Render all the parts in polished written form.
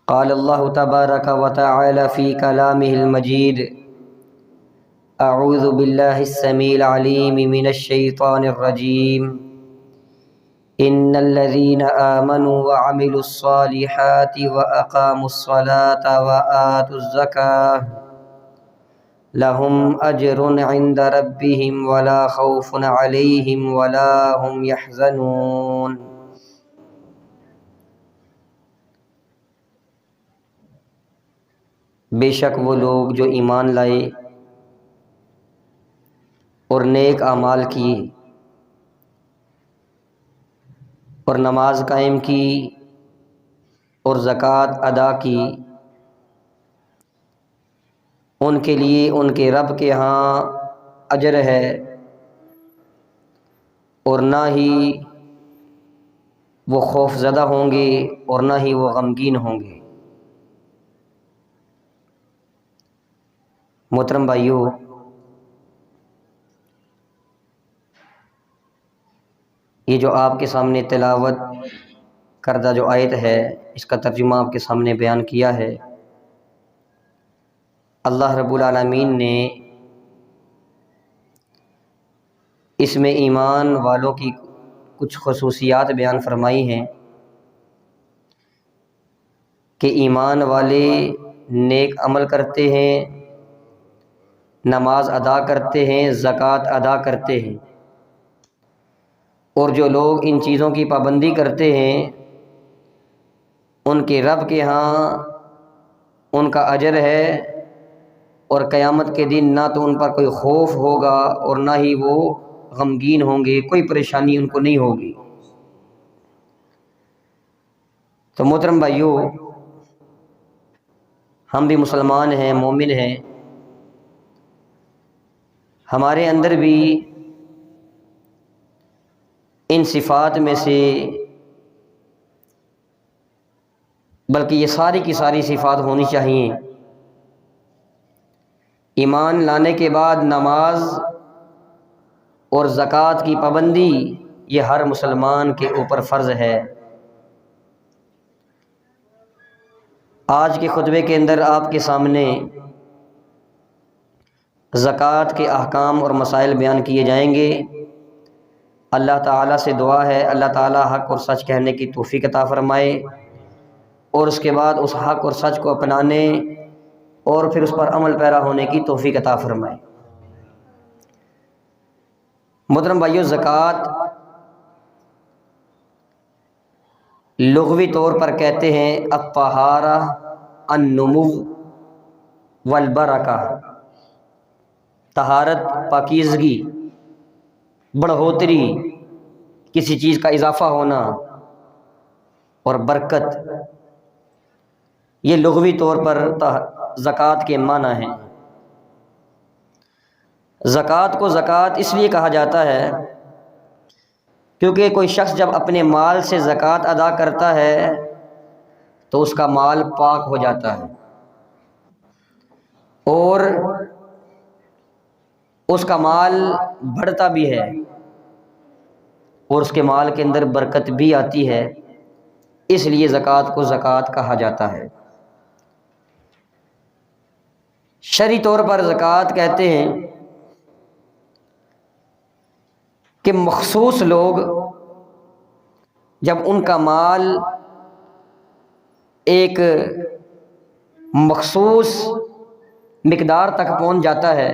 قال اللہ تبارک و تعالی فی کلامہ المجید اعوذ باللہ السمیع العلیم من الشیطان الرجیم ان الذین آمنوا وعملوا الصالحات واقاموا الصلاة وآتوا الزکاة لهم اجر عند ربهم ولا خوف علیہم ولا هم يحزنون۔ بے شک وہ لوگ جو ایمان لائے اور نیک اعمال کیے اور نماز قائم کی اور زکوٰۃ ادا کی، ان کے لیے ان کے رب کے ہاں اجر ہے اور نہ ہی وہ خوف زدہ ہوں گے اور نہ ہی وہ غمگین ہوں گے۔ محترم بھائیو، یہ جو آپ کے سامنے تلاوت کردہ جو آیت ہے، اس کا ترجمہ آپ کے سامنے بیان کیا ہے۔ اللہ رب العالمین نے اس میں ایمان والوں کی کچھ خصوصیات بیان فرمائی ہیں کہ ایمان والے نیک عمل کرتے ہیں، نماز ادا کرتے ہیں، زکوٰۃ ادا کرتے ہیں، اور جو لوگ ان چیزوں کی پابندی کرتے ہیں ان کے رب کے ہاں ان کا اجر ہے، اور قیامت کے دن نہ تو ان پر کوئی خوف ہوگا اور نہ ہی وہ غمگین ہوں گے، کوئی پریشانی ان کو نہیں ہوگی۔ تو محترم بھائیو، ہم بھی مسلمان ہیں، مومن ہیں، ہمارے اندر بھی ان صفات میں سے، بلکہ یہ ساری کی ساری صفات ہونی چاہیے۔ ایمان لانے کے بعد نماز اور زکوٰۃ کی پابندی یہ ہر مسلمان کے اوپر فرض ہے۔ آج کے خطبے کے اندر آپ کے سامنے زکوٰۃ کے احکام اور مسائل بیان کیے جائیں گے۔ اللہ تعالیٰ سے دعا ہے اللہ تعالیٰ حق اور سچ کہنے کی توفیق عطا فرمائے، اور اس کے بعد اس حق اور سچ کو اپنانے اور پھر اس پر عمل پیرا ہونے کی توفیق عطا فرمائے۔ محترم بھائیو، زکوٰۃ لغوی طور پر کہتے ہیں الطہارہ، النمو والبرکہ، طہارت، پاکیزگی، بڑھوتری، کسی چیز کا اضافہ ہونا، اور برکت، یہ لغوی طور پر زکوٰۃ کے معنی ہیں۔ زکوٰۃ کو زکوٰۃ اس لیے کہا جاتا ہے کیونکہ کوئی شخص جب اپنے مال سے زکوٰۃ ادا کرتا ہے تو اس کا مال پاک ہو جاتا ہے اور اس کا مال بڑھتا بھی ہے اور اس کے مال کے اندر برکت بھی آتی ہے، اس لیے زکوٰۃ کو زکوٰۃ کہا جاتا ہے۔ شرعی طور پر زکوٰۃ کہتے ہیں کہ مخصوص لوگ جب ان کا مال ایک مخصوص مقدار تک پہنچ جاتا ہے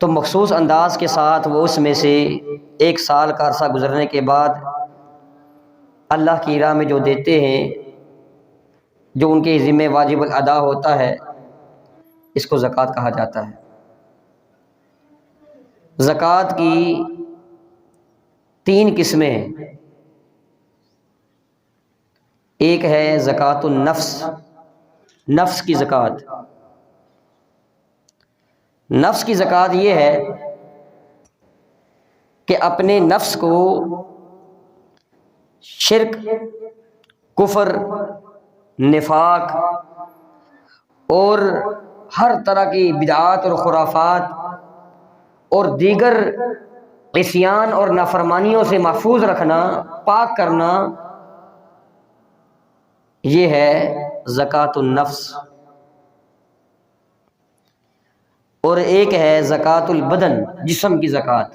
تو مخصوص انداز کے ساتھ وہ اس میں سے ایک سال کا عرصہ گزرنے کے بعد اللہ کی راہ میں جو دیتے ہیں، جو ان کے ذمہ واجب الادا ہوتا ہے، اس کو زکوٰۃ کہا جاتا ہے۔ زکوٰۃ کی 3 قسمیں ہیں۔ ایک ہے زکوٰۃ النفس، نفس کی زکوٰۃ۔ نفس کی زکوٰۃ یہ ہے کہ اپنے نفس کو شرک، کفر، نفاق اور ہر طرح کی بدعات اور خرافات اور دیگر عصیان اور نافرمانیوں سے محفوظ رکھنا، پاک کرنا، یہ ہے زکوٰۃ النفس، اور ایک ہے زکوٰۃ البدن، جسم کی زکوٰۃ۔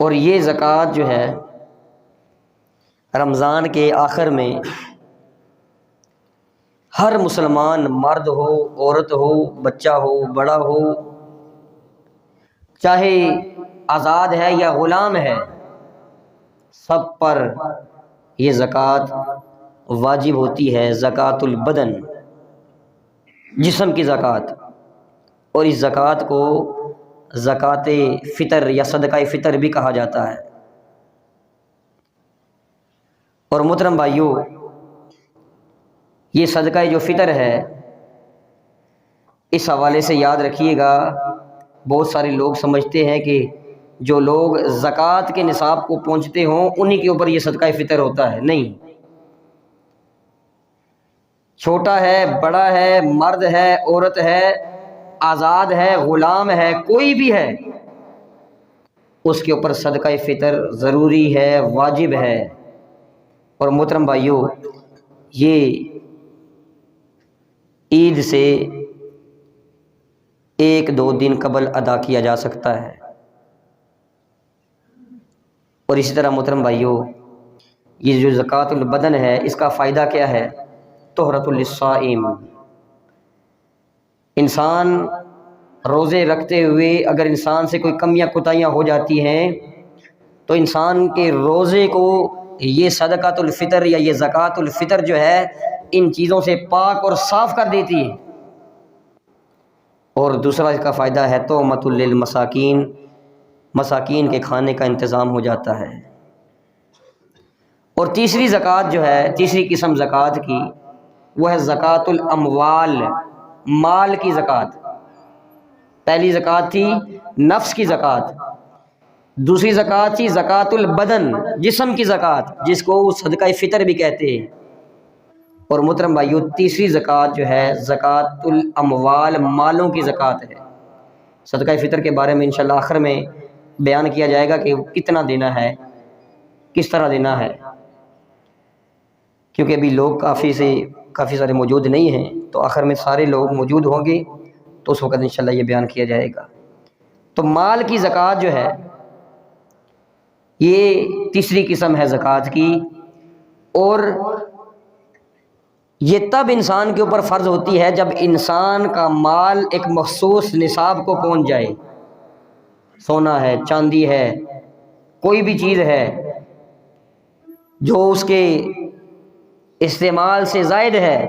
اور یہ زکوٰۃ جو ہے رمضان کے آخر میں ہر مسلمان، مرد ہو، عورت ہو، بچہ ہو، بڑا ہو، چاہے آزاد ہے یا غلام ہے، سب پر یہ زکوٰۃ واجب ہوتی ہے، زکوٰۃ البدن، جسم کی زکوٰۃ۔ اور اس زکوٰۃ کو زکوٰۃ فطر یا صدقہ فطر بھی کہا جاتا ہے۔ اور محترم بھائیو، یہ صدقہ جو فطر ہے، اس حوالے سے یاد رکھیے گا، بہت سارے لوگ سمجھتے ہیں کہ جو لوگ زکوٰۃ کے نصاب کو پہنچتے ہوں انہی کے اوپر یہ صدقہ فطر ہوتا ہے۔ نہیں، چھوٹا ہے، بڑا ہے، مرد ہے، عورت ہے، آزاد ہے، غلام ہے، کوئی بھی ہے، اس کے اوپر صدقہ فطر ضروری ہے، واجب ہے۔ اور محترم بھائیو، یہ عید سے 1-2 دن قبل ادا کیا جا سکتا ہے۔ اور اسی طرح محترم بھائیو، یہ جو زکوٰۃ البدن ہے، اس کا فائدہ کیا ہے؟ طہرۃ للصائم۔ انسان روزے رکھتے ہوئے اگر انسان سے کوئی کمیاں کوتاہیاں ہو جاتی ہیں تو انسان کے روزے کو یہ صدقۃ الفطر یا یہ زکوٰۃ الفطر جو ہے ان چیزوں سے پاک اور صاف کر دیتی ہے۔ اور دوسرا اس کا فائدہ ہے طعمۃ للمساکین، مساکین کے کھانے کا انتظام ہو جاتا ہے۔ اور تیسری زکوٰۃ جو ہے، تیسری قسم زکوٰۃ کی، وہ ہے زکوٰۃ الاموال، مال کی زکوٰۃ۔ پہلی زکوٰۃ تھی نفس کی زکوٰۃ، دوسری زکوٰۃ تھی زکوٰۃ البدن، جسم کی زکوٰۃ، جس کو صدقہ فطر بھی کہتے ہیں۔ اور محترم بھائیو، تیسری زکوٰۃ جو ہے زکوٰۃ الاموال، مالوں کی زکوٰۃ ہے۔ صدقہ فطر کے بارے میں انشاءاللہ آخر میں بیان کیا جائے گا کہ کتنا دینا ہے، کس طرح دینا ہے، کیونکہ ابھی لوگ کافی سارے موجود نہیں ہیں، تو آخر میں سارے لوگ موجود ہوں گے تو اس وقت انشاءاللہ یہ بیان کیا جائے گا۔ تو مال کی زکوٰۃ جو ہے یہ تیسری قسم ہے زکوٰۃ کی، اور یہ تب انسان کے اوپر فرض ہوتی ہے جب انسان کا مال ایک مخصوص نصاب کو پہنچ جائے۔ سونا ہے، چاندی ہے، کوئی بھی چیز ہے جو اس کے استعمال سے زائد ہے،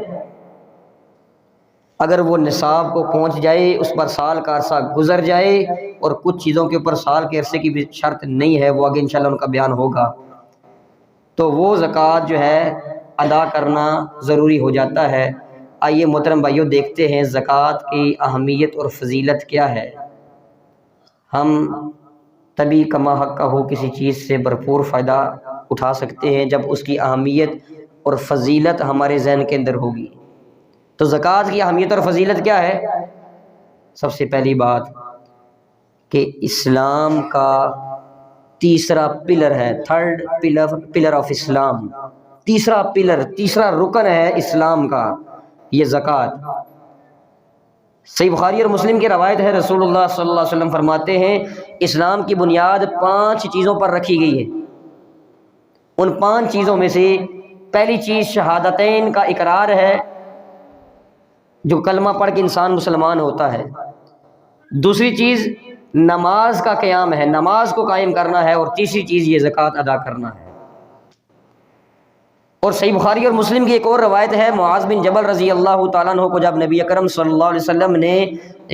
اگر وہ نصاب کو پہنچ جائے، اس پر سال کا عرصہ گزر جائے، اور کچھ چیزوں کے اوپر سال کے عرصے کی بھی شرط نہیں ہے، وہ آگے انشاءاللہ ان کا بیان ہوگا، تو وہ زکوٰۃ جو ہے ادا کرنا ضروری ہو جاتا ہے۔ آئیے محترم بھائیوں، دیکھتے ہیں زکوٰۃ کی اہمیت اور فضیلت کیا ہے۔ ہم تبھی کما حق کا ہو کسی چیز سے بھرپور فائدہ اٹھا سکتے ہیں جب اس کی اہمیت اور فضیلت ہمارے ذہن کے اندر ہوگی۔ تو زکوٰۃ کی اہمیت اور فضیلت کیا ہے؟ سب سے پہلی بات کہ اسلام کا تیسرا پلر ہے، تھرڈ پلر آف اسلام، تیسرا پلر، تیسرا رکن ہے اسلام کا، یہ زکوٰۃ۔ صحیح بخاری اور مسلم کی روایت ہے، رسول اللہ صلی اللہ علیہ وسلم فرماتے ہیں اسلام کی بنیاد 5 چیزوں پر رکھی گئی ہے۔ ان 5 چیزوں میں سے پہلی چیز شہادتین کا اقرار ہے، جو کلمہ پڑھ کے انسان مسلمان ہوتا ہے۔ دوسری چیز نماز کا قیام ہے، نماز کو قائم کرنا ہے، اور تیسری چیز یہ زکوٰۃ ادا کرنا ہے۔ اور صحیح بخاری اور مسلم کی ایک اور روایت ہے، معاذ بن جبل رضی اللہ تعالیٰ عنہ کو جب نبی اکرم صلی اللہ علیہ وسلم نے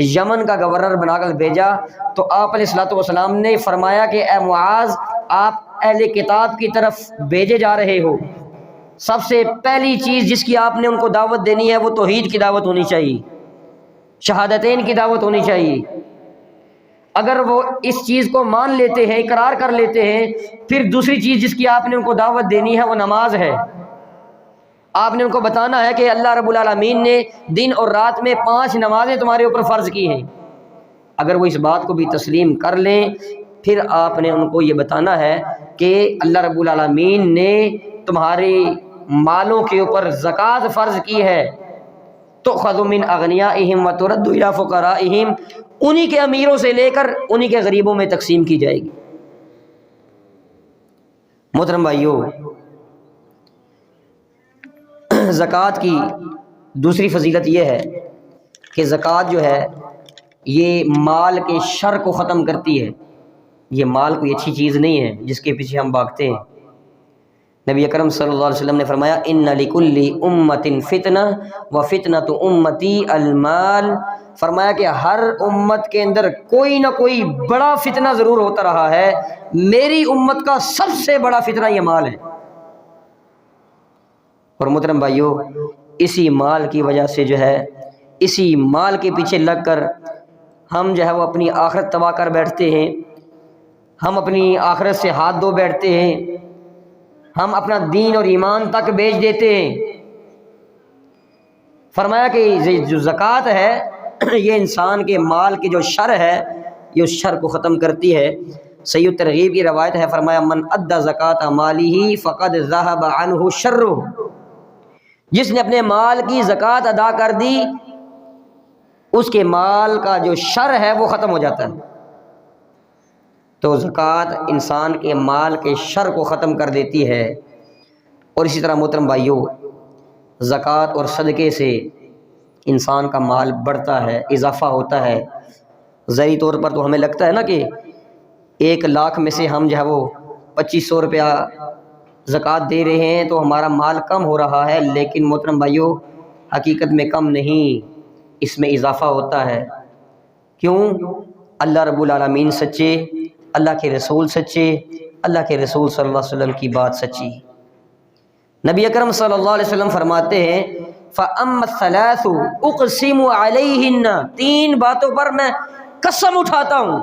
یمن کا گورنر بنا کر بھیجا تو آپ علیہ الصلوۃ والسلام نے فرمایا کہ اے معاذ، آپ اہل کتاب کی طرف بھیجے جا رہے ہو، سب سے پہلی چیز جس کی آپ نے ان کو دعوت دینی ہے وہ توحید کی دعوت ہونی چاہیے، شہادتین کی دعوت ہونی چاہیے۔ اگر وہ اس چیز کو مان لیتے ہیں، اقرار کر لیتے ہیں، پھر دوسری چیز جس کی آپ نے ان کو دعوت دینی ہے وہ نماز ہے۔ آپ نے ان کو بتانا ہے کہ اللہ رب العالمین نے دن اور رات میں 5 نمازیں تمہارے اوپر فرض کی ہیں۔ اگر وہ اس بات کو بھی تسلیم کر لیں، پھر آپ نے ان کو یہ بتانا ہے کہ اللہ رب العالمین نے تمہارے مالوں کے اوپر زکوٰۃ فرض کی ہے، تؤخذ من اغنیائہم وترد الی فقرائہم، انہی کے امیروں سے لے کر انہی کے غریبوں میں تقسیم کی جائے گی۔ محترم بھائیو، زکوٰۃ کی دوسری فضیلت یہ ہے کہ زکوٰۃ جو ہے یہ مال کے شر کو ختم کرتی ہے۔ یہ مال کوئی اچھی چیز نہیں ہے جس کے پیچھے ہم بھاگتے ہیں۔ نبی اکرم صلی اللہ علیہ وسلم نے فرمایا ان لکل امۃ فتنہ وفتنۃ امتی المال، فرمایا کہ ہر امت کے اندر کوئی نہ کوئی بڑا فتنہ ضرور ہوتا رہا ہے، میری امت کا سب سے بڑا فتنہ یہ مال ہے۔ اور محترم بھائیو، اسی مال کی وجہ سے جو ہے، اسی مال کے پیچھے لگ کر ہم جو ہے وہ اپنی آخرت تباہ کر بیٹھتے ہیں، ہم اپنی آخرت سے ہاتھ دھو بیٹھتے ہیں، ہم اپنا دین اور ایمان تک بیچ دیتے ہیں۔ فرمایا کہ جو زکوٰۃ ہے یہ انسان کے مال کی جو شر ہے یہ اس شر کو ختم کرتی ہے۔ صحیح ترغیب کی روایت ہے، فرمایا من ادى زکاۃ مالہ فقد ذهب عنہ شرہ، جس نے اپنے مال کی زکوٰۃ ادا کر دی اس کے مال کا جو شر ہے وہ ختم ہو جاتا ہے۔ تو زکوٰۃ انسان کے مال کے شر کو ختم کر دیتی ہے۔ اور اسی طرح محترم بھائیو، زکوٰۃ اور صدقے سے انسان کا مال بڑھتا ہے، اضافہ ہوتا ہے۔ ظاہری طور پر تو ہمیں لگتا ہے نا کہ 1,00,000 میں سے ہم جو ہے وہ 2,500 روپیہ زکوٰۃ دے رہے ہیں تو ہمارا مال کم ہو رہا ہے، لیکن محترم بھائیو حقیقت میں کم نہیں، اس میں اضافہ ہوتا ہے۔ کیوں؟ اللہ رب العالمین سچے، اللہ کے رسول سچے، اللہ کے رسول صلی اللہ علیہ وسلم کی بات سچی۔ نبی اکرم صلی اللہ علیہ وسلم فرماتے ہیں فَأَمَّا الثَّلَاثُ أُقْسِمُ عَلَيْهِنَّ، 3 باتوں پر میں قسم اٹھاتا ہوں،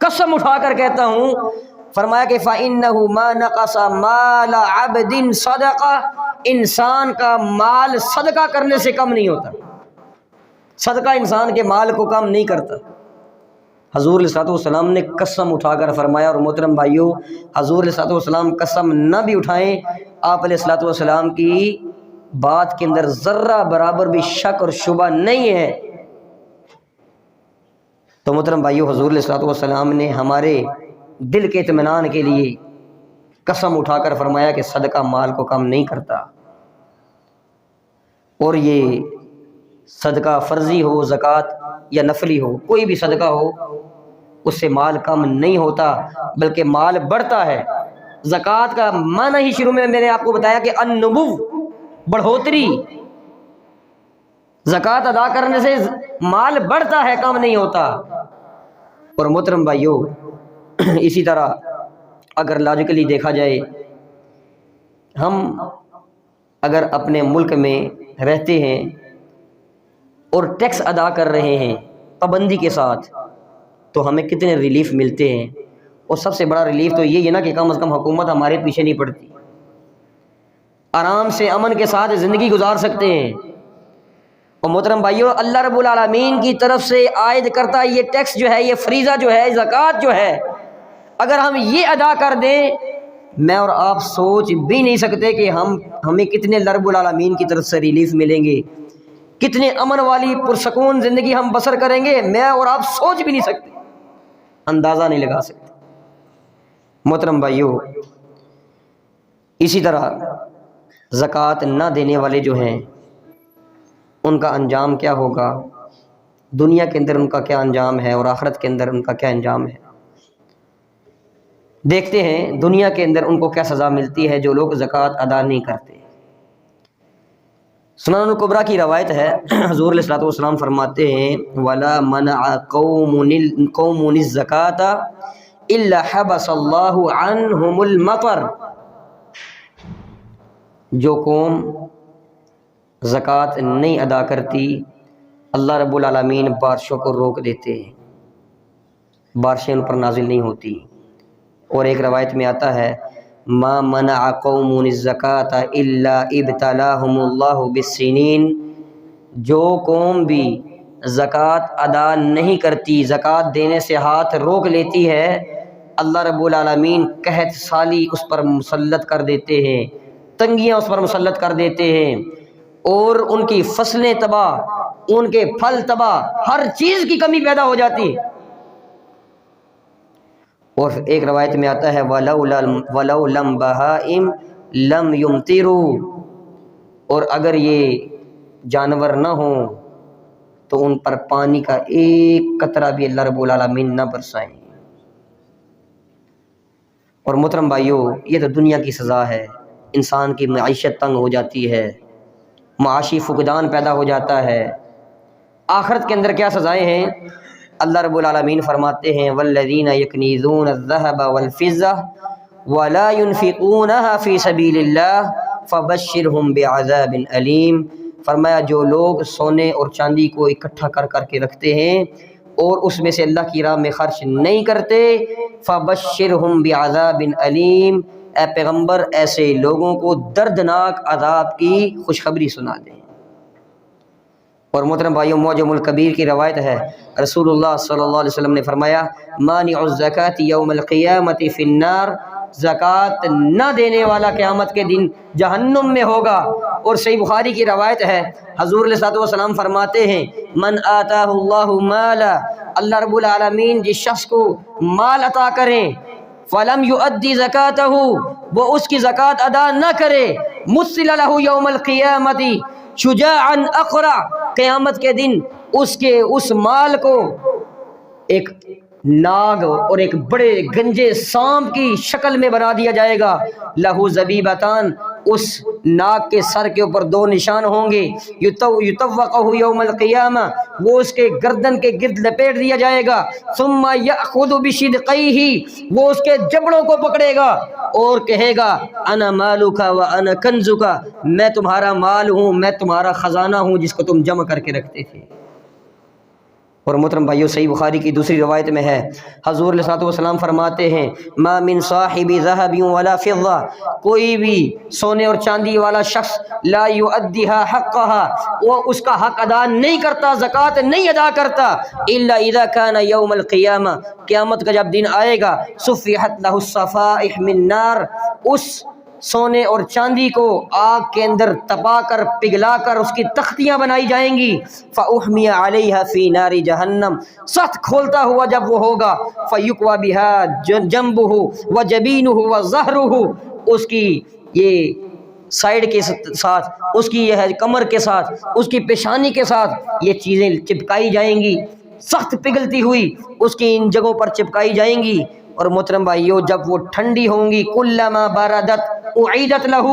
قسم اٹھا کر کہتا ہوں۔ فرمایا کہ فَإِنَّهُ مَا نَقَصَ مَالَ عَبْدٍ صَدَقَةٍ، انسان کا مال صدقہ کرنے سے کم نہیں ہوتا، صدقہ انسان کے مال کو کم نہیں کرتا۔ حضور علیہ الصلوۃ والسلام نے قسم اٹھا کر فرمایا۔ اور محترم بھائیو، حضور علیہ الصلوۃ والسلام قسم نہ بھی اٹھائیں، آپ علیہ الصلوۃ والسلام کی بات کے اندر ذرہ برابر بھی شک اور شبہ نہیں ہے۔ تو محترم بھائیو، حضور علیہ الصلوۃ والسلام نے ہمارے دل کے اطمینان کے لیے قسم اٹھا کر فرمایا کہ صدقہ مال کو کم نہیں کرتا۔ اور یہ صدقہ فرضی ہو، زکوٰۃ یا نفلی ہو، کوئی بھی صدقہ ہو، اس سے مال کم نہیں ہوتا بلکہ مال بڑھتا ہے۔ زکوٰۃ کا معنی ہی شروع میں نے آپ کو بتایا کہ النمو، بڑھوتری، زکوٰۃ ادا کرنے سے مال بڑھتا ہے، کم نہیں ہوتا۔ اور محترم بھائیو، اسی طرح اگر لاجیکلی دیکھا جائے، ہم اگر اپنے ملک میں رہتے ہیں اور ٹیکس ادا کر رہے ہیں پابندی کے ساتھ، تو ہمیں کتنے ریلیف ملتے ہیں۔ اور سب سے بڑا ریلیف تو یہ ہے نا کہ کم از کم حکومت ہمارے پیچھے نہیں پڑتی، آرام سے امن کے ساتھ زندگی گزار سکتے ہیں۔ اور محترم بھائیو، اللہ رب العالمین کی طرف سے عائد کرتا یہ ٹیکس جو ہے، یہ فریضہ جو ہے، زکوٰۃ جو ہے، اگر ہم یہ ادا کر دیں، میں اور آپ سوچ بھی نہیں سکتے کہ ہمیں کتنے اللہ رب العالمین کی طرف سے ریلیف ملیں گے، کتنے امن والی پرسکون زندگی ہم بسر کریں گے، میں اور آپ سوچ بھی نہیں سکتے، اندازہ نہیں لگا سکتے۔ محترم بھائیو، اسی طرح زکوٰۃ نہ دینے والے جو ہیں ان کا انجام کیا ہوگا، دنیا کے اندر ان کا کیا انجام ہے اور آخرت کے اندر ان کا کیا انجام ہے۔ دیکھتے ہیں دنیا کے اندر ان کو کیا سزا ملتی ہے جو لوگ زکوٰۃ ادا نہیں کرتے۔ سنن الکبریٰ کی روایت ہے، حضور علیہ الصلوۃ والسلام فرماتے ہیں وَلَا مَنَعَ قَوْمٌ الزَّكَاةَ إِلَّا حَبَسَ اللَّهُ عَنْهُمُ الْمَطَرَ، جو قوم زکوٰۃ نہیں ادا کرتی اللہ رب العالمین بارشوں کو روک دیتے ہیں، بارشیں ان پر نازل نہیں ہوتی۔ اور ایک روایت میں آتا ہے ما منع قوم الزکاۃ الا ابتلاهم اللہ بالسنین، جو قوم بھی زکوٰۃ ادا نہیں کرتی، زکوٰۃ دینے سے ہاتھ روک لیتی ہے، اللہ رب العالمین قحط سالی اس پر مسلط کر دیتے ہیں، تنگیاں اس پر مسلط کر دیتے ہیں، اور ان کی فصلیں تباہ، ان کے پھل تباہ، ہر چیز کی کمی پیدا ہو جاتی ہے۔ اور ایک روایت میں آتا ہے وَلَوْ لَمْ بَهَائِمْ لَمْ يُمْطِرُوا، اور اگر یہ جانور نہ ہوں تو ان پر پانی کا ایک قطرہ بھی اللہ رب العالمین نہ برسائیں۔ اور محترم بھائیو، یہ تو دنیا کی سزا ہے، انسان کی معیشت تنگ ہو جاتی ہے، معاشی فقدان پیدا ہو جاتا ہے۔ آخرت کے اندر کیا سزائیں ہیں؟ اللہ رب العالمین فرماتے ہیں والذین یکنیزون الذہب والفضہ ولا ينفقونها فی سبیل اللہ فبشرہم بعذاب علیم۔ فرمایا جو لوگ سونے اور چاندی کو اکٹھا کر کر کے رکھتے ہیں اور اس میں سے اللہ کی راہ میں خرچ نہیں کرتے، فبشرہم بعذاب علیم، اے پیغمبر ایسے لوگوں کو دردناک عذاب کی خوشخبری سنا دیں۔ اور محترم بھائیوں، معجم الکبیر کی روایت ہے، رسول اللہ صلی اللہ علیہ وسلم نے فرمایا مانع الزکاۃ یوم القیامۃ فی النار، زکوٰۃ نہ دینے والا قیامت کے دن جہنم میں ہوگا۔ اور صحیح بخاری کی روایت ہے، حضور علیہ الصلوۃ والسلام فرماتے ہیں من آتاہ اللہ مالا، اللہ رب العالمین جس شخص کو مال عطا کریں، فلم یؤدی زکاتہ، وہ اس کی زکوٰۃ ادا نہ کرے، مثل لہ یوم القیامۃ شجاعا اقرع، قیامت کے دن اس مال کو ایک ناگ اور ایک بڑے گنجے سانپ کی شکل میں بنا دیا جائے گا، لہو زبیبتان، اس ناگ کے سر کے اوپر دو نشان ہوں گے، یطوقہ یوم القیامہ، وہ اس کے گردن کے گرد لپیٹ دیا جائے گا، ثم یأخذ بشدقیہ، وہ اس کے جبڑوں کو پکڑے گا اور کہے گا انا مالک وانا کنزک، میں تمہارا مال ہوں، میں تمہارا خزانہ ہوں جس کو تم جمع کر کے رکھتے تھے۔ اور محترم بھائیو، صحیح بخاری کی دوسری روایت میں ہے، حضور علیہ الصلوۃ والسلام فرماتے ہیں ما من صاحب ذهب ولا فضہ، کوئی بھی سونے اور چاندی والا شخص لا یؤدیها حقها، وہ اس کا حق ادا نہیں کرتا، زکوٰۃ نہیں ادا کرتا، الا اذا كان یوم القیامہ، قیامت کا جب دن آئے گا، صفحت له الصفائح من نار، اس سونے اور چاندی کو آگ کے اندر تپا کر پگھلا کر اس کی تختیاں بنائی جائیں گی، فأحمی علیہا فی نار جہنم، سخت کھولتا ہوا جب وہ ہوگا، فیکوی بہا جنبہ وجبینہ وظہرہ، اس کی یہ سائیڈ کے ساتھ، اس کی یہ کمر کے ساتھ، اس کی پیشانی کے ساتھ یہ چیزیں چپکائی جائیں گی، سخت پگھلتی ہوئی اس کی ان جگہوں پر چپکائی جائیں گی۔ اور محترم بھائیو، جب وہ ٹھنڈی ہوں گی کلما بردت اعیدت لہ،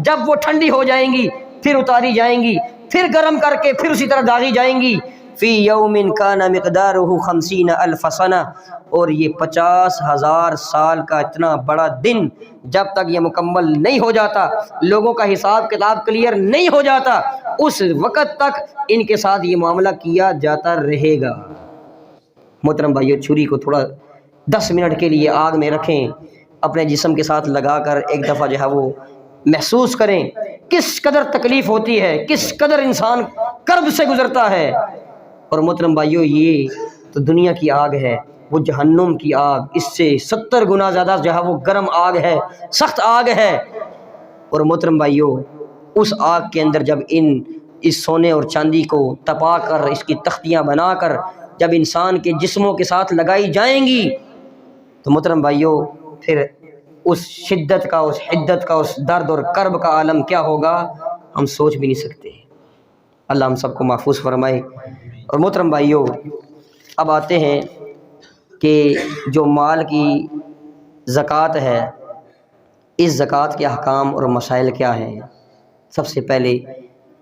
جب وہ ٹھنڈی ہو جائیں گی پھر اتاری جائیں گی، پھر گرم کر کے پھر اسی طرح داغی جائیں گی، فی یوم کان مقدارہ 50,000 سنہ، اور یہ 50,000 سال کا اتنا بڑا دن جب تک یہ مکمل نہیں ہو جاتا، لوگوں کا حساب کتاب کلیئر نہیں ہو جاتا، اس وقت تک ان کے ساتھ یہ معاملہ کیا جاتا رہے گا۔ محترم بھائیو، چھری کو تھوڑا 10 منٹ کے لیے آگ میں رکھیں، اپنے جسم کے ساتھ لگا کر ایک دفعہ جو ہے وہ محسوس کریں کس قدر تکلیف ہوتی ہے، کس قدر انسان کرب سے گزرتا ہے۔ اور محترم بھائیو، یہ تو دنیا کی آگ ہے، وہ جہنم کی آگ اس سے 70 گنا زیادہ جو ہے وہ گرم آگ ہے، سخت آگ ہے۔ اور محترم بھائیو، اس آگ کے اندر جب اس سونے اور چاندی کو تپا کر اس کی تختیاں بنا کر جب انسان کے جسموں کے ساتھ لگائی جائیں گی تو محترم بھائیو، پھر اس شدت کا، اس حدت کا، اس درد اور کرب کا عالم کیا ہوگا ہم سوچ بھی نہیں سکتے۔ اللہ ہم سب کو محفوظ فرمائے۔ اور محترم بھائیو، اب آتے ہیں کہ جو مال کی زکوٰۃ ہے، اس زکوٰۃ کے احکام اور مسائل کیا ہیں۔ سب سے پہلے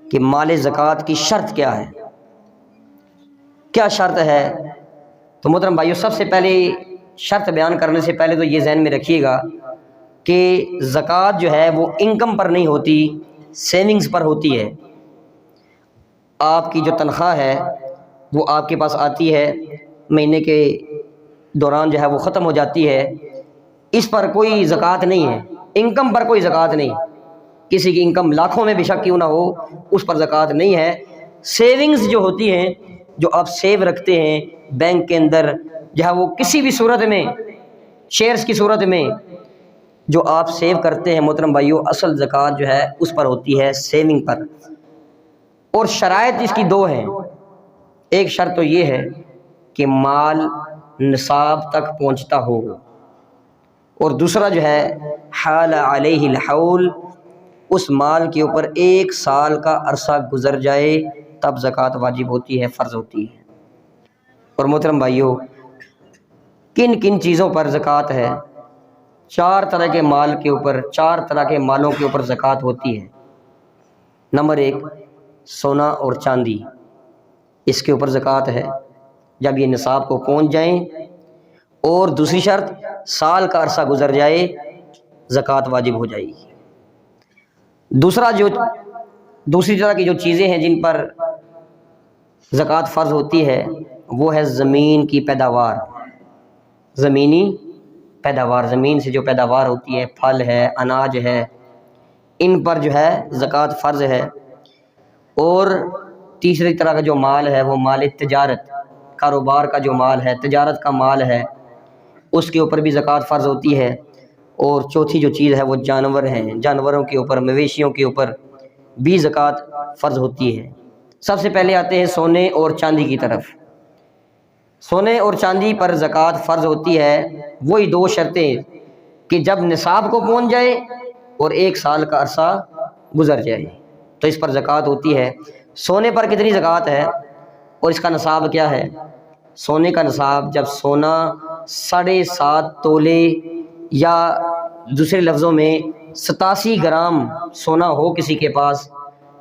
کہ مال زکوٰۃ کی شرط کیا ہے، کیا شرط ہے؟ تو محترم بھائیو، سب سے پہلے شرط بیان کرنے سے پہلے تو یہ ذہن میں رکھیے گا کہ زکوٰۃ جو ہے وہ انکم پر نہیں ہوتی، سیونگز پر ہوتی ہے۔ آپ کی جو تنخواہ ہے وہ آپ کے پاس آتی ہے، مہینے کے دوران جو ہے وہ ختم ہو جاتی ہے، اس پر کوئی زکوٰۃ نہیں ہے، انکم پر کوئی زکوٰۃ نہیں۔ کسی کی انکم لاکھوں میں بے شک کیوں نہ ہو، اس پر زکوٰۃ نہیں ہے۔ سیونگز جو ہوتی ہیں، جو آپ سیو رکھتے ہیں بینک کے اندر، جو ہے وہ کسی بھی صورت میں، شیئرز کی صورت میں، جو آپ سیو کرتے ہیں محترم بھائیو، اصل زکوٰۃ جو ہے اس پر ہوتی ہے، سیونگ پر۔ اور شرائط اس کی دو ہیں۔ ایک شرط تو یہ ہے کہ مال نصاب تک پہنچتا ہو، اور دوسرا جو ہے حال علیہ الحول، اس مال کے اوپر 1 سال کا عرصہ گزر جائے تب زکوٰۃ واجب ہوتی ہے، فرض ہوتی ہے۔ اور محترم بھائیو، کن کن چیزوں پر زکوٰۃ ہے؟ 4 طرح کے مال کے اوپر، 4 طرح کے مالوں کے اوپر زکوٰۃ ہوتی ہے۔ نمبر 1 سونا اور چاندی، اس کے اوپر زکوٰۃ ہے جب یہ نصاب کو پہنچ جائیں، اور دوسری شرط سال کا عرصہ گزر جائے زکوٰۃ واجب ہو جائے گی۔ دوسری طرح کی جو چیزیں ہیں جن پر زکوٰۃ فرض ہوتی ہے وہ ہے زمین کی پیداوار، زمینی پیداوار، زمین سے جو پیداوار ہوتی ہے، پھل ہے، اناج ہے، ان پر جو ہے زکوٰۃ فرض ہے۔ اور تیسری طرح کا جو مال ہے وہ مال تجارت، کاروبار کا جو مال ہے، تجارت کا مال ہے، اس کے اوپر بھی زکوٰۃ فرض ہوتی ہے۔ اور چوتھی جو چیز ہے وہ جانور ہیں، جانوروں کے اوپر، مویشیوں کے اوپر بھی زکوٰۃ فرض ہوتی ہے۔ سب سے پہلے آتے ہیں سونے اور چاندی کی طرف۔ سونے اور چاندی پر زکوٰۃ فرض ہوتی ہے، وہی 2 شرطیں کہ جب نصاب کو پہنچ جائے اور 1 سال کا عرصہ گزر جائے تو اس پر زکوٰۃ ہوتی ہے۔ سونے پر کتنی زکوٰۃ ہے اور اس کا نصاب کیا ہے؟ سونے کا نصاب جب سونا 7.5 تولے یا دوسرے لفظوں میں 87 گرام سونا ہو کسی کے پاس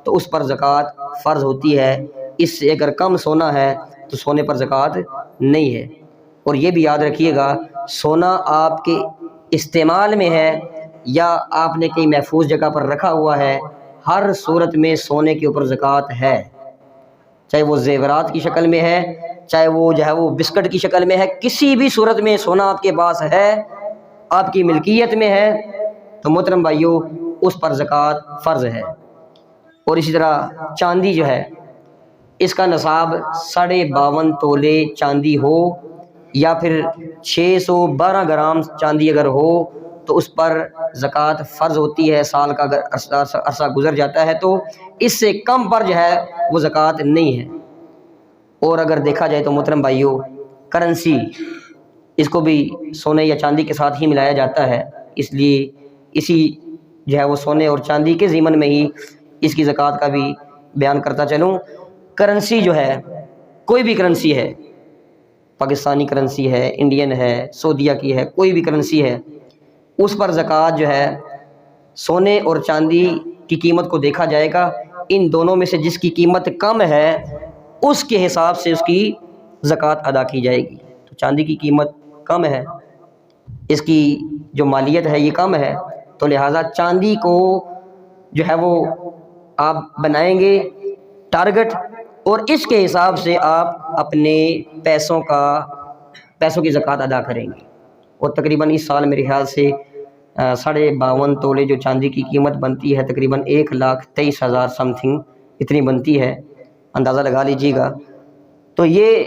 تو اس پر زکوٰۃ فرض ہوتی ہے۔ اس سے اگر کم سونا ہے تو سونے پر زکوٰۃ نہیں ہے۔ اور یہ بھی یاد رکھیے گا، سونا آپ کے استعمال میں ہے یا آپ نے کئی محفوظ جگہ پر رکھا ہوا ہے، ہر صورت میں سونے کے اوپر زکوٰۃ ہے، چاہے وہ زیورات کی شکل میں ہے، چاہے وہ جو ہے وہ بسکٹ کی شکل میں ہے، کسی بھی صورت میں سونا آپ کے پاس ہے، آپ کی ملکیت میں ہے، تو محترم بھائیو اس پر زکوٰۃ فرض ہے۔ اور اسی طرح چاندی جو ہے، اس کا نصاب 52.5 تولے چاندی ہو یا پھر 612 گرام چاندی اگر ہو تو اس پر زکوٰۃ فرض ہوتی ہے۔ سال کا اگر عرصہ گزر جاتا ہے تو اس سے کم پر جو ہے وہ زکوٰۃ نہیں ہے۔ اور اگر دیکھا جائے تو محترم بھائیو، کرنسی، اس کو بھی سونے یا چاندی کے ساتھ ہی ملایا جاتا ہے، اس لیے اسی جو ہے وہ سونے اور چاندی کے ضمن میں ہی اس کی زکوٰۃ کا بھی بیان کرتا چلوں۔ کرنسی جو ہے، کوئی بھی کرنسی ہے، پاکستانی کرنسی ہے، انڈین ہے، سعودیہ کی ہے، کوئی بھی کرنسی ہے، اس پر زکوٰۃ جو ہے سونے اور چاندی کی قیمت کو دیکھا جائے گا، ان دونوں میں سے جس کی قیمت کم ہے اس کے حساب سے اس کی زکوٰۃ ادا کی جائے گی۔ تو چاندی کی قیمت کم ہے، اس کی جو مالیت ہے یہ کم ہے، تو لہٰذا چاندی کو جو ہے وہ آپ بنائیں گے ٹارگٹ، اور اس کے حساب سے آپ اپنے پیسوں کی زکوٰۃ ادا کریں گے۔ اور تقریباً اس سال میرے خیال سے 52.5 تولے جو چاندی کی قیمت بنتی ہے تقریباً 1,23,000 سم تھنگ اتنی بنتی ہے، اندازہ لگا لیجیے گا۔ تو یہ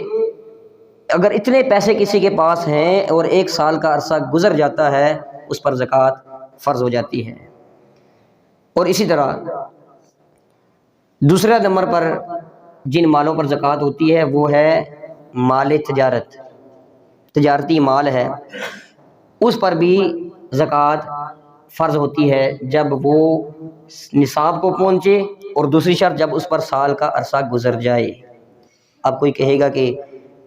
اگر اتنے پیسے کسی کے پاس ہیں اور 1 سال کا عرصہ گزر جاتا ہے اس پر زکوٰۃ فرض ہو جاتی ہے۔ اور اسی طرح دوسرے نمبر پر جن مالوں پر زکوٰۃ ہوتی ہے وہ ہے مال تجارت، تجارتی مال ہے، اس پر بھی زکوٰۃ فرض ہوتی ہے جب وہ نصاب کو پہنچے، اور دوسری شرط جب اس پر سال کا عرصہ گزر جائے۔ اب کوئی کہے گا کہ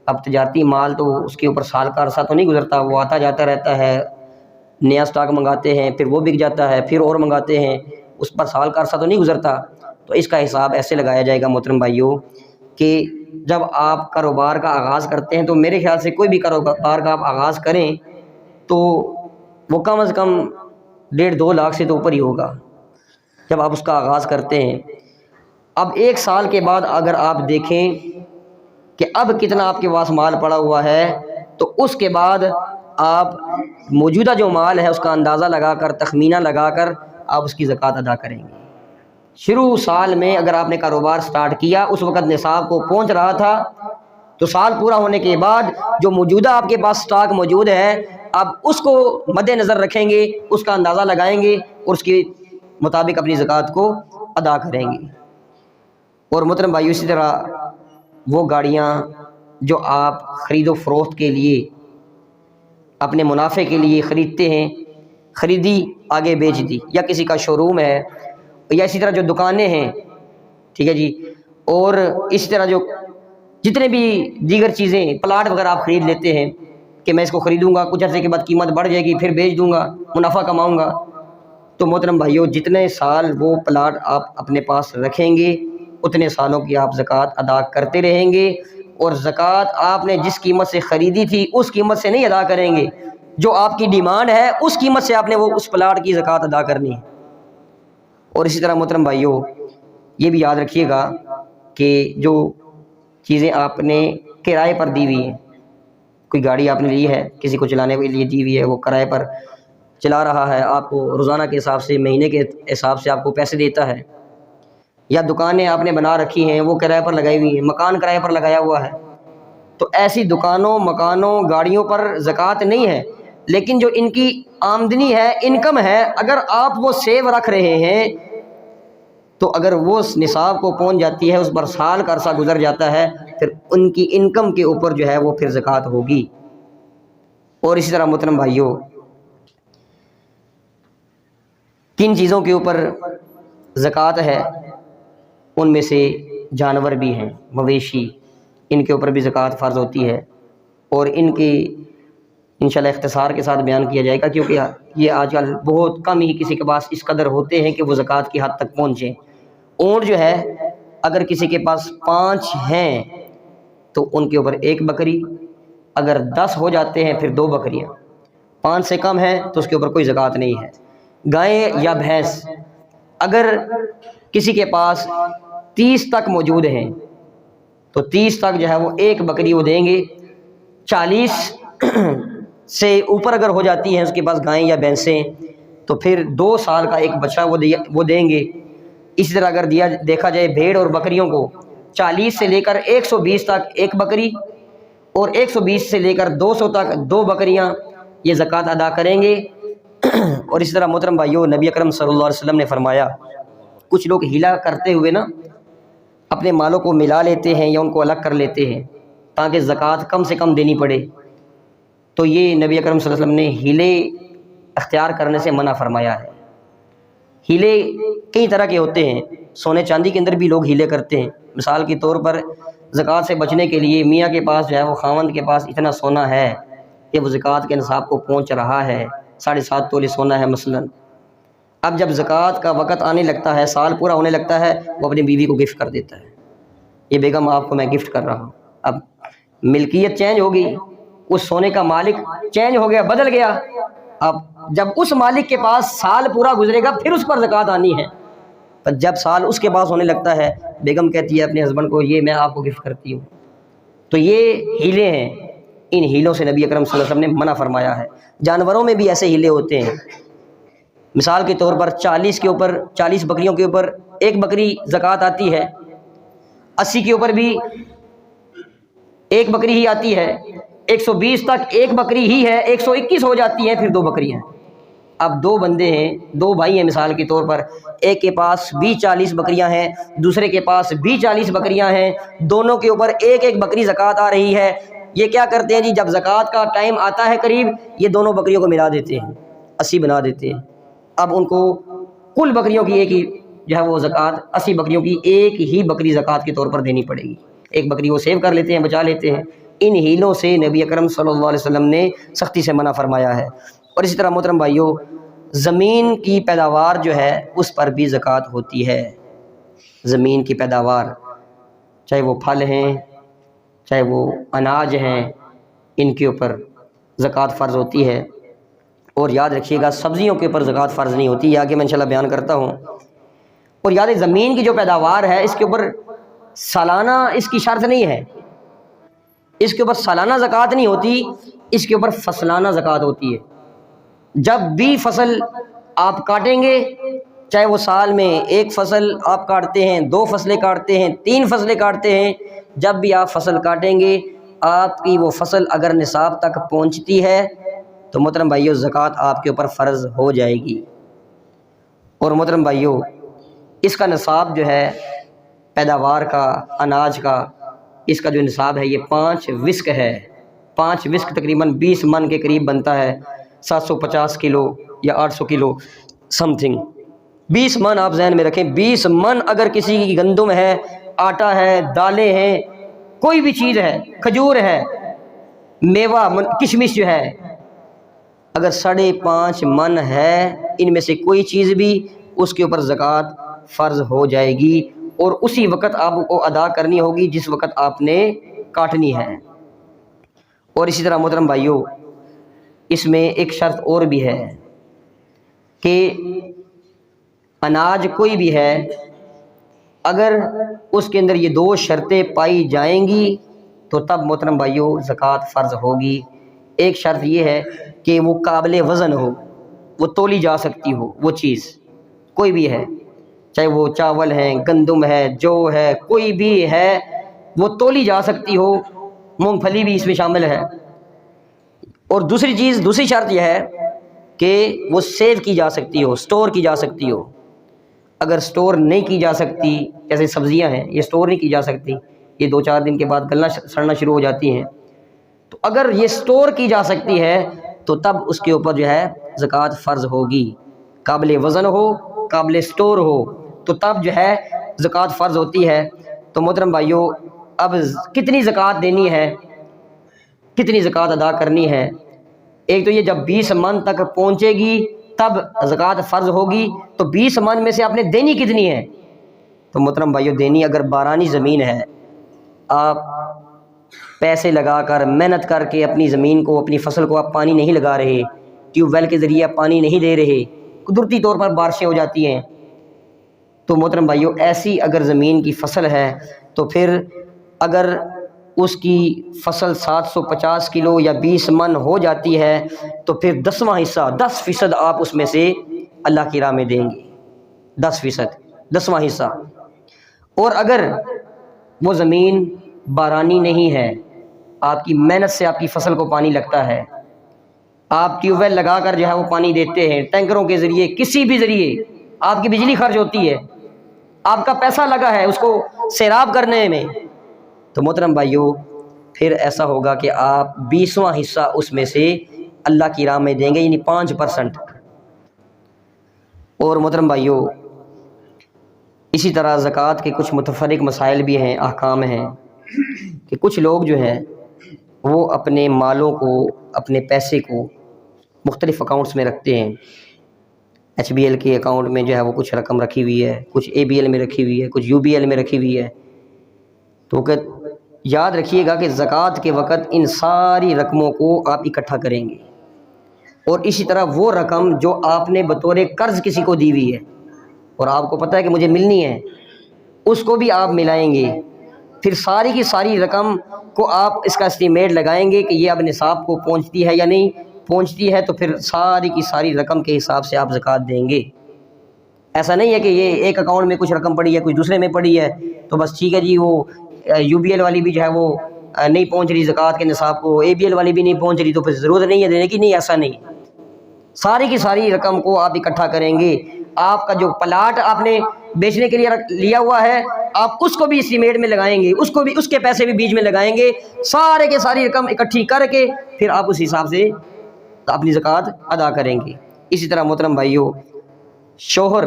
اب تجارتی مال تو اس کے اوپر سال کا عرصہ تو نہیں گزرتا، وہ آتا جاتا رہتا ہے، نیا سٹاک منگاتے ہیں پھر وہ بک جاتا ہے، پھر اور منگاتے ہیں، اس پر سال کا عرصہ تو نہیں گزرتا۔ تو اس کا حساب ایسے لگایا جائے گا محترم بھائیوں کہ جب آپ کاروبار کا آغاز کرتے ہیں تو میرے خیال سے کوئی بھی کاروبار کا آپ آغاز کریں تو وہ کم از کم 1.5-2 لاکھ سے تو اوپر ہی ہوگا جب آپ اس کا آغاز کرتے ہیں۔ اب 1 سال کے بعد اگر آپ دیکھیں کہ اب کتنا آپ کے پاس مال پڑا ہوا ہے تو اس کے بعد آپ موجودہ جو مال ہے اس کا اندازہ لگا کر، تخمینہ لگا کر آپ اس کی زکوٰۃ ادا کریں گے۔ شروع سال میں اگر آپ نے کاروبار سٹارٹ کیا، اس وقت نصاب کو پہنچ رہا تھا، تو سال پورا ہونے کے بعد جو موجودہ آپ کے پاس سٹاک موجود ہے اب اس کو مد نظر رکھیں گے، اس کا اندازہ لگائیں گے اور اس کے مطابق اپنی زکوٰۃ کو ادا کریں گے۔ اور محترم بھائیو، اسی طرح وہ گاڑیاں جو آپ خرید و فروخت کے لیے اپنے منافع کے لیے خریدتے ہیں، خریدی آگے بیچ دی، یا کسی کا شو روم ہے، یا اسی طرح جو دکانیں ہیں، ٹھیک ہے جی، اور اسی طرح جو جتنے بھی دیگر چیزیں، پلاٹ وغیرہ آپ خرید لیتے ہیں کہ میں اس کو خریدوں گا، کچھ عرصے کے بعد قیمت بڑھ جائے گی، پھر بیچ دوں گا، منافع کماؤں گا، تو محترم بھائیو جتنے سال وہ پلاٹ آپ اپنے پاس رکھیں گے اتنے سالوں کی آپ زکوٰۃ ادا کرتے رہیں گے، اور زکوٰۃ آپ نے جس قیمت سے خریدی تھی اس قیمت سے نہیں ادا کریں گے، جو آپ کی ڈیمانڈ ہے اس قیمت سے آپ نے وہ اس پلاٹ کی زکوٰۃ ادا کرنی ہے۔ اور اسی طرح محترم بھائیو یہ بھی یاد رکھیے گا کہ جو چیزیں آپ نے کرائے پر دی ہوئی ہیں، کوئی گاڑی آپ نے لی ہے، کسی کو چلانے کے لیے دی ہوئی ہے، وہ کرائے پر چلا رہا ہے، آپ کو روزانہ کے حساب سے، مہینے کے حساب سے آپ کو پیسے دیتا ہے، یا دکانیں آپ نے بنا رکھی ہیں وہ کرائے پر لگائی ہوئی ہیں، مکان کرائے پر لگایا ہوا ہے، تو ایسی دکانوں، مکانوں، گاڑیوں پر زکوٰۃ نہیں ہے، لیکن جو ان کی آمدنی ہے، انکم ہے، اگر آپ وہ سیو رکھ رہے ہیں تو اگر وہ نصاب کو پہنچ جاتی ہے، اس پر سال کا عرصہ گزر جاتا ہے، پھر ان کی انکم کے اوپر جو ہے وہ پھر زکوٰۃ ہوگی۔ اور اسی طرح محترم بھائیو کن چیزوں کے اوپر زکوٰۃ ہے، ان میں سے جانور بھی ہیں، مویشی، ان کے اوپر بھی زکوٰۃ فرض ہوتی ہے، اور ان کی انشاءاللہ اختصار کے ساتھ بیان کیا جائے گا، کیونکہ یہ آج کل بہت کم ہی کسی کے پاس اس قدر ہوتے ہیں کہ وہ زکوٰۃ کی حد تک پہنچیں۔ اونٹ جو ہے اگر کسی کے پاس 5 ہیں تو ان کے اوپر 1 بکری، اگر 10 ہو جاتے ہیں پھر 2 بکریاں، 5 سے کم ہیں تو اس کے اوپر کوئی زکوٰۃ نہیں ہے۔ گائے یا بھینس اگر کسی کے پاس 30 تک موجود ہیں تو 30 تک جو ہے وہ 1 بکری وہ دیں گے، 40 سے اوپر اگر ہو جاتی ہیں اس کے پاس گائیں یا بھینسیں تو پھر 2 سال کا ایک بچہ وہ دیں گے۔ اسی طرح اگر دیکھا جائے بھیڑ اور بکریوں کو، 40 سے لے کر 120 تک 1 بکری، اور 120 سے لے کر 200 تک 2 بکریاں یہ زکوٰۃ ادا کریں گے۔ اور اسی طرح محترم بھائیو نبی اکرم صلی اللہ علیہ وسلم نے فرمایا، کچھ لوگ ہیلا کرتے ہوئے نا اپنے مالوں کو ملا لیتے ہیں یا ان کو الگ کر لیتے ہیں تاکہ زکوٰۃ کم سے کم دینی پڑے، تو یہ نبی اکرم صلی اللہ علیہ وسلم نے ہیلے اختیار کرنے سے منع فرمایا ہے۔ ہیلے کئی طرح کے ہوتے ہیں، سونے چاندی کے اندر بھی لوگ ہیلے کرتے ہیں، مثال کے طور پر زکوٰۃ سے بچنے کے لیے میاں کے پاس جو ہے وہ خاوند کے پاس اتنا سونا ہے کہ وہ زکوٰۃ کے نصاب کو پہنچ رہا ہے، 7.5 تولے سونا ہے مثلاً، اب جب زکوٰۃ کا وقت آنے لگتا ہے، سال پورا ہونے لگتا ہے، وہ اپنی بیوی کو گفٹ کر دیتا ہے، یہ بیگم آپ کو میں گفٹ کر رہا ہوں۔ اب ملکیت چینج ہو گئی، اس سونے کا مالک چینج ہو گیا، بدل گیا، اب جب اس مالک کے پاس سال پورا گزرے گا پھر اس پر زکوٰۃ آنی ہے، پر جب سال اس کے پاس ہونے لگتا ہے بیگم کہتی ہے اپنے ہسبینڈ کو یہ میں آپ کو گفٹ کرتی ہوں، تو یہ ہیلے ہیں، ان ہیلوں سے نبی اکرم صلی اللہ علیہ وسلم نے منع فرمایا ہے۔ جانوروں میں بھی ایسے ہیلے ہوتے ہیں، مثال کے طور پر 40 بکریوں کے اوپر 1 بکری زکوٰۃ آتی ہے، 80 کے اوپر بھی 1 بکری ہی آتی ہے، 120 تک 1 بکری ہی ہے، 121 ہو جاتی ہے پھر 2 بکری ہیں۔ اب 2 بندے ہیں، 2 بھائی ہیں مثال کے طور پر، ایک کے پاس بھی 40 بکریاں ہیں، دوسرے کے پاس بھی 40 بکریاں ہیں، دونوں کے اوپر 1 بکری زکوٰۃ آ رہی ہے، یہ کیا کرتے ہیں جی، جب زکوٰۃ کا ٹائم آتا ہے قریب، یہ دونوں بکریوں کو ملا دیتے ہیں، 80 بنا دیتے ہیں، اب ان کو کل بکریوں کی ایک ہی جو ہے وہ زکوٰۃ، 80 بکریوں کی ایک ہی بکری زکوٰۃ کے طور پر دینی پڑے گی، 1 بکری وہ سیو کر لیتے ہیں، بچا لیتے ہیں۔ ان ہیلوں سے نبی اکرم صلی اللہ علیہ وسلم نے سختی سے منع فرمایا ہے۔ اور اسی طرح محترم بھائیو زمین کی پیداوار جو ہے اس پر بھی زکوٰۃ ہوتی ہے، زمین کی پیداوار چاہے وہ پھل ہیں چاہے وہ اناج ہیں، ان کے اوپر زکوٰۃ فرض ہوتی ہے۔ اور یاد رکھیے گا سبزیوں کے اوپر زکوٰۃ فرض نہیں ہوتی، یہ آگے میں انشاءاللہ بیان کرتا ہوں۔ اور یاد ہے زمین کی جو پیداوار ہے اس کے اوپر سالانہ اس کی شرط نہیں ہے، اس کے اوپر سالانہ زکوٰۃ نہیں ہوتی، اس کے اوپر فصلانہ زکوٰۃ ہوتی ہے۔ جب بھی فصل آپ کاٹیں گے، چاہے وہ سال میں 1 فصل آپ کاٹتے ہیں، 2 فصلیں کاٹتے ہیں، 3 فصلیں کاٹتے ہیں، جب بھی آپ فصل کاٹیں گے، آپ کی وہ فصل اگر نصاب تک پہنچتی ہے تو محترم بھائیو زکوٰۃ آپ کے اوپر فرض ہو جائے گی۔ اور محترم بھائیو اس کا نصاب جو ہے پیداوار کا، اناج کا، اس کا جو نصاب ہے یہ 5 وسق ہے۔ 5 وسق تقریباً 20 من کے قریب بنتا ہے، 750 کلو یا 800 کلو سم تھنگ۔ 20 من آپ ذہن میں رکھیں، 20 من اگر کسی کی گندم ہے، آٹا ہے، دالیں ہیں، کوئی بھی چیز ہے، کھجور ہے، میوہ کشمش جو ہے، اگر 5.5 من ہے ان میں سے کوئی چیز بھی، اس کے اوپر زکوٰۃ فرض ہو جائے گی، اور اسی وقت آپ کو ادا کرنی ہوگی جس وقت آپ نے کاٹنی ہے۔ اور اسی طرح محترم بھائیو اس میں ایک شرط اور بھی ہے کہ اناج کوئی بھی ہے، اگر اس کے اندر یہ 2 شرطیں پائی جائیں گی تو تب محترم بھائیو زکوٰۃ فرض ہوگی۔ ایک شرط یہ ہے کہ وہ قابل وزن ہو، وہ تولی جا سکتی ہو، وہ چیز کوئی بھی ہے، چاہے وہ چاول ہے، گندم ہے، جو ہے، کوئی بھی ہے، وہ تولی جا سکتی ہو، مونگ پھلی بھی اس میں شامل ہے۔ اور دوسری شرط یہ ہے کہ وہ سیو کی جا سکتی ہو، سٹور کی جا سکتی ہو۔ اگر سٹور نہیں کی جا سکتی، جیسے سبزیاں ہیں یہ سٹور نہیں کی جا سکتی، یہ 2-4 دن کے بعد گلنا سڑنا شروع ہو جاتی ہیں، تو اگر یہ سٹور کی جا سکتی ہے تو تب اس کے اوپر جو ہے زکوٰۃ فرض ہوگی۔ قابل وزن ہو، قابل سٹور ہو تو تب جو ہے زکوٰۃ فرض ہوتی ہے۔ تو محترم بھائیو اب کتنی زکوٰۃ دینی ہے، کتنی زکوٰۃ ادا کرنی ہے؟ ایک تو یہ جب 20 من تک پہنچے گی تب زکوٰۃ فرض ہوگی، تو 20 من میں سے آپ نے دینی کتنی ہے؟ تو محترم بھائیو دینی، اگر بارانی زمین ہے، آپ پیسے لگا کر محنت کر کے اپنی زمین کو، اپنی فصل کو آپ پانی نہیں لگا رہے، ٹیوب ویل کے ذریعے آپ پانی نہیں دے رہے، قدرتی طور پر بارشیں ہو جاتی ہیں، تو محترم بھائیو ایسی اگر زمین کی فصل ہے تو پھر اگر اس کی فصل 750 کلو یا 20 من ہو جاتی ہے تو پھر 10واں حصہ 10% آپ اس میں سے اللہ کی راہ میں دیں گے، 10%، 10واں حصہ۔ اور اگر وہ زمین بارانی نہیں ہے، آپ کی محنت سے آپ کی فصل کو پانی لگتا ہے، آپ ٹیوب ویل لگا کر جو ہے وہ پانی دیتے ہیں، ٹینکروں کے ذریعے، کسی بھی ذریعے آپ کی بجلی خرچ ہوتی ہے، آپ کا پیسہ لگا ہے اس کو سیراب کرنے میں، تو محترم بھائیو پھر ایسا ہوگا کہ آپ 20واں حصہ اس میں سے اللہ کی راہ میں دیں گے، یعنی 5%۔ اور محترم بھائیو اسی طرح زکوٰۃ کے کچھ متفرق مسائل بھی ہیں، احکام ہیں، کہ کچھ لوگ جو ہیں وہ اپنے مالوں کو، اپنے پیسے کو مختلف اکاؤنٹس میں رکھتے ہیں۔ HBL کے اکاؤنٹ میں جو ہے وہ کچھ رقم رکھی ہوئی ہے، کچھ ABL میں رکھی ہوئی ہے، کچھ UBL میں رکھی ہوئی ہے، تو کہ یاد رکھیے گا کہ زکوٰۃ کے وقت ان ساری رقموں کو آپ اکٹھا کریں گے، اور اسی طرح وہ رقم جو آپ نے بطور قرض کسی کو دی ہوئی ہے اور آپ کو پتہ ہے کہ مجھے ملنی ہے، اس کو بھی آپ ملائیں گے، پھر ساری کی ساری رقم کو آپ اس کا اسٹیمیٹ لگائیں گے کہ یہ اب نصاب کو پہنچتی ہے یا نہیں پہنچتی ہے، تو پھر ساری کی ساری رقم کے حساب سے آپ زکوٰۃ دیں گے۔ ایسا نہیں ہے کہ یہ ایک اکاؤنٹ میں کچھ رقم پڑی ہے، کچھ دوسرے میں پڑی ہے تو بس ٹھیک ہے جی، وہ UBL والی بھی جو ہے وہ نہیں پہنچ رہی زکوٰۃ کے نصاب کو، ABL والی بھی نہیں پہنچ رہی تو پھر ضرورت نہیں ہے دینے کی، نہیں، ایسا نہیں۔ ساری کی ساری رقم کو آپ اکٹھا کریں گے، آپ کا جو پلاٹ آپ نے بیچنے کے لیے لیا ہوا ہے آپ اس کو بھی اسٹیمیٹ میں لگائیں گے، اس کو بھی، اس کے پیسے بھی بیچ میں لگائیں گے، سارے کے ساری رقم اکٹھی کر کے پھر آپ اس حساب سے اپنی زکوٰۃ ادا کریں گے۔ اسی طرح محترم بھائیو شوہر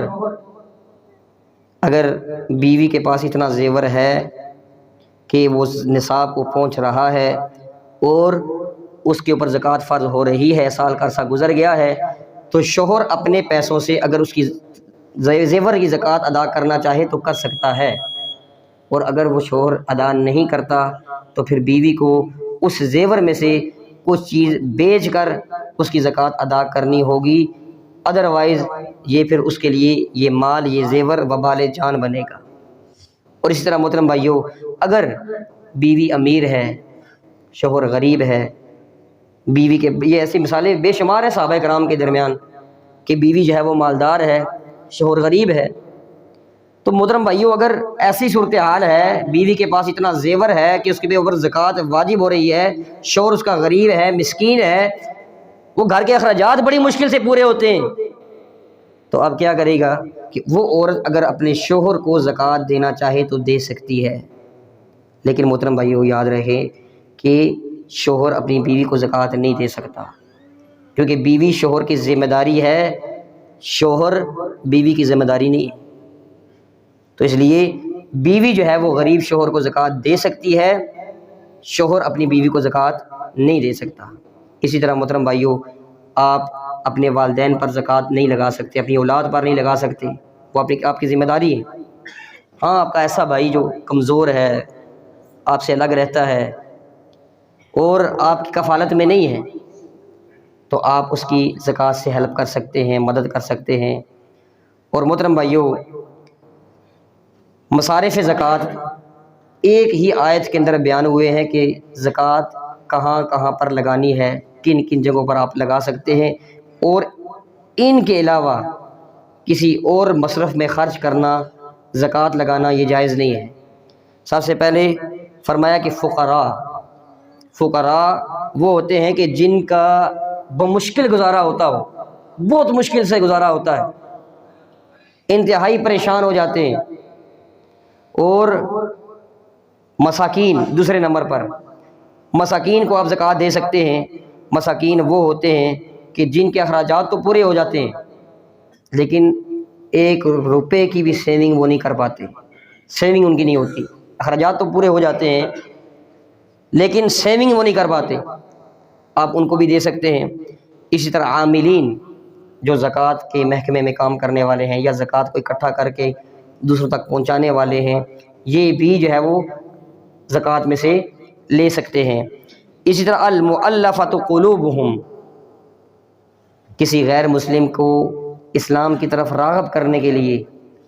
اگر بیوی کے پاس اتنا زیور ہے کہ وہ نصاب کو پہنچ رہا ہے اور اس کے اوپر زکوٰۃ فرض ہو رہی ہے، سال کا عرصہ گزر گیا ہے، تو شوہر اپنے پیسوں سے اگر اس کی زیور کی زکوٰۃ ادا کرنا چاہے تو کر سکتا ہے، اور اگر وہ شوہر ادا نہیں کرتا تو پھر بیوی کو اس زیور میں سے کچھ چیز بیچ کر اس کی زکوٰۃ ادا کرنی ہوگی، ادروائز یہ پھر اس کے لیے یہ مال، یہ زیور وبال جان بنے گا۔ اور اسی طرح محترم بھائیو اگر بیوی امیر ہے، شوہر غریب ہے، بیوی کے، یہ ایسی مثالیں بے شمار ہیں صحابہ کرام کے درمیان کہ بیوی جو ہے وہ مالدار ہے، شوہر غریب ہے، تو محترم بھائیو اگر ایسی صورتحال ہے، بیوی کے پاس اتنا زیور ہے کہ اس کے اوپر زکوٰۃ واجب ہو رہی ہے، شوہر اس کا غریب ہے، مسکین ہے، وہ گھر کے اخراجات بڑی مشکل سے پورے ہوتے ہیں، تو اب کیا کرے گا کہ وہ عورت اگر اپنے شوہر کو زکوٰۃ دینا چاہے تو دے سکتی ہے، لیکن محترم بھائیو یاد رہے کہ شوہر اپنی بیوی کو زکوٰۃ نہیں دے سکتا، کیونکہ بیوی شوہر کی ذمہ داری ہے، شوہر بیوی کی ذمہ داری نہیں ہے۔ تو اس لیے بیوی جو ہے وہ غریب شوہر کو زکوٰۃ دے سکتی ہے، شوہر اپنی بیوی کو زکوٰۃ نہیں دے سکتا۔ اسی طرح محترم بھائیو، آپ اپنے والدین پر زکوٰۃ نہیں لگا سکتے، اپنی اولاد پر نہیں لگا سکتے، وہ آپ کی ذمہ داری ہے۔ ہاں، آپ کا ایسا بھائی جو کمزور ہے، آپ سے الگ رہتا ہے اور آپ کی کفالت میں نہیں ہے، تو آپ اس کی زکوٰۃ سے ہیلپ کر سکتے ہیں، مدد کر سکتے ہیں۔ اور محترم بھائیو، مصارف زکوٰۃ ایک ہی آیت کے اندر بیان ہوئے ہیں کہ زکوٰۃ کہاں کہاں پر لگانی ہے، کن کن جگہوں پر آپ لگا سکتے ہیں، اور ان کے علاوہ کسی اور مصرف میں خرچ کرنا، زکوٰۃ لگانا یہ جائز نہیں ہے۔ سب سے پہلے فرمایا کہ فقراء وہ ہوتے ہیں کہ جن کا بمشکل گزارا ہوتا ہو، بہت مشکل سے گزارا ہوتا ہے، انتہائی پریشان ہو جاتے ہیں۔ اور مساکین دوسرے نمبر پر، مساکین کو آپ زکوٰۃ دے سکتے ہیں۔ مساکین وہ ہوتے ہیں کہ جن کے اخراجات تو پورے ہو جاتے ہیں، لیکن ایک روپے کی بھی سیونگ وہ نہیں کر پاتے، سیونگ ان کی نہیں ہوتی، اخراجات تو پورے ہو جاتے ہیں لیکن سیونگ وہ نہیں کر پاتے، آپ ان کو بھی دے سکتے ہیں۔ اسی طرح عاملین جو زکوٰۃ کے محکمے میں کام کرنے والے ہیں یا زکوٰۃ کو اکٹھا کر کے دوسروں تک پہنچانے والے ہیں، یہ بھی جو ہے وہ زکوٰۃ میں سے لے سکتے ہیں۔ اسی طرح المؤلفۃ قلوبہم، کسی غیر مسلم کو اسلام کی طرف راغب کرنے کے لیے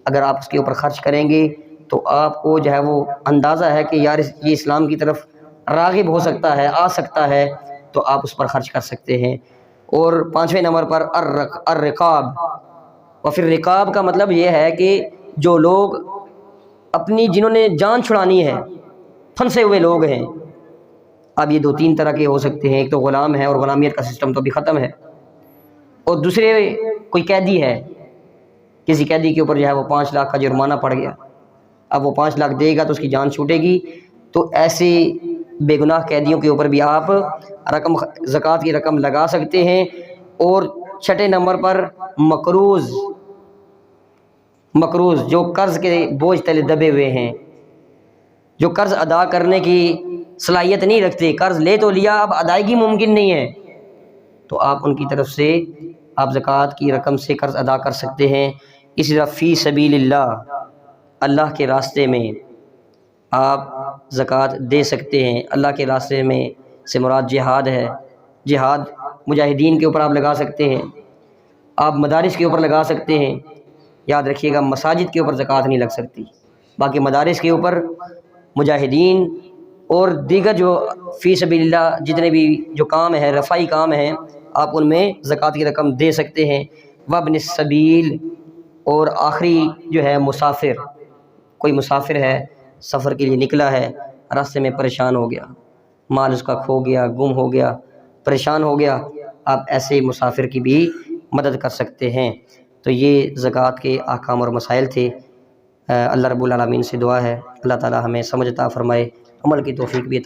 اگر آپ اس کے اوپر خرچ کریں گے تو آپ کو جو ہے وہ اندازہ ہے کہ یار یہ اسلام کی طرف راغب ہو سکتا ہے، آ سکتا ہے، تو آپ اس پر خرچ کر سکتے ہیں۔ اور پانچویں نمبر پر الرقاب، اور پھر رقاب کا مطلب یہ ہے کہ جو لوگ جنہوں نے جان چھڑانی ہے، پھنسے ہوئے لوگ ہیں۔ اب یہ دو تین طرح کے ہو سکتے ہیں، ایک تو غلام ہے اور غلامیت کا سسٹم تو ابھی ختم ہے، اور دوسرے کوئی قیدی ہے، کسی قیدی کے اوپر جو ہے وہ 5 لاکھ کا جرمانہ پڑ گیا، اب وہ 5 لاکھ دے گا تو اس کی جان چھوٹے گی، تو ایسے بے گناہ قیدیوں کے اوپر بھی آپ زکوٰۃ کی رقم لگا سکتے ہیں۔ اور چھٹے نمبر پر مقروض جو قرض کے بوجھ تلے دبے ہوئے ہیں، جو قرض ادا کرنے کی صلاحیت نہیں رکھتے، قرض لے تو لیا اب ادائیگی ممکن نہیں ہے، تو آپ ان کی طرف سے آپ زکوٰۃ کی رقم سے قرض ادا کر سکتے ہیں۔ اسی طرح فی سبیل اللہ، اللہ کے راستے میں آپ زکوٰۃ دے سکتے ہیں۔ اللہ کے راستے میں سے مراد جہاد ہے، جہاد مجاہدین کے اوپر آپ لگا سکتے ہیں، آپ مدارس کے اوپر لگا سکتے ہیں۔ یاد رکھیے گا مساجد کے اوپر زکوٰۃ نہیں لگ سکتی، باقی مدارس کے اوپر مجاہدین اور دیگر جو فی سبیل اللہ جتنے بھی جو کام ہیں، رفعی کام ہیں، آپ ان میں زکوٰۃ کی رقم دے سکتے ہیں۔ وابن السبیل، اور آخری جو ہے مسافر، کوئی مسافر ہے، سفر کے لیے نکلا ہے، راستے میں پریشان ہو گیا، مال اس کا کھو گیا، گم ہو گیا، پریشان ہو گیا، آپ ایسے مسافر کی بھی مدد کر سکتے ہیں۔ تو یہ زکوٰۃ کے احکام اور مسائل تھے۔ اللہ رب العالمین سے دعا ہے اللہ تعالی ہمیں سمجھ عطا فرمائے، عمل کی توفیق بھی عطا